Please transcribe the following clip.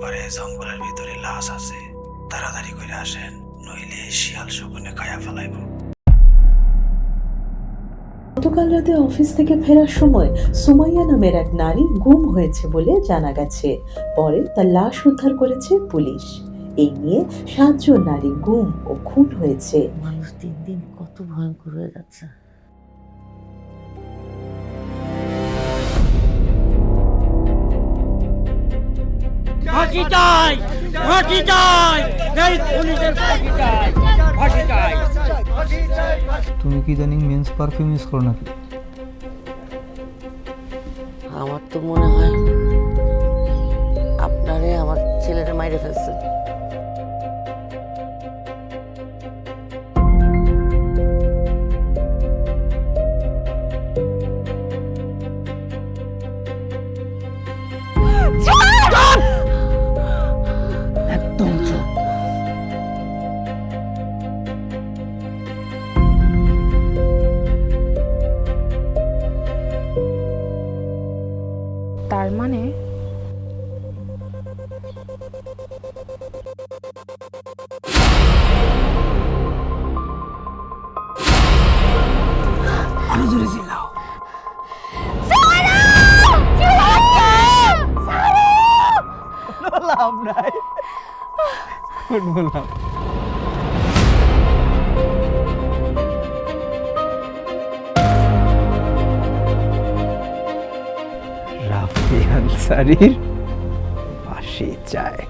পারে জঙ্গলের ভিতরে লাশ আছে, তাড়াতাড়ি করে আসেন, নইলে শিয়াল শকুনে খায়া ফেলাইব। গতকাল রাতে অফিস থেকে ফেরার সময় সুমাইয়া নামের এক নারী গুম হয়েছে বলে জানা গেছে। পরে তার লাশ উদ্ধার করেছে পুলিশ। এই নিয়ে 7 জন নারী গুম ও খুন হয়েছে। মানুষ দিন দিন কত ভয়ঙ্কর হয়ে যাচ্ছে। ফাঁসি চাই, ফাঁসি চাই, এই খুনিদের ফাঁসি চাই, ফাঁসি চাই। তুমি কি ইদানিং মেন্স পারফিউম ইউজ করো নাকি? আমার তো মনে হয় আপনারে আমার ছেলেটা মাইরে ফেলছে। একদম চুপ। তার মানে আরো জোরে চিল্লাও। লাভ নাই, বললাম রাফি আনসারীর ফাঁসি চায়।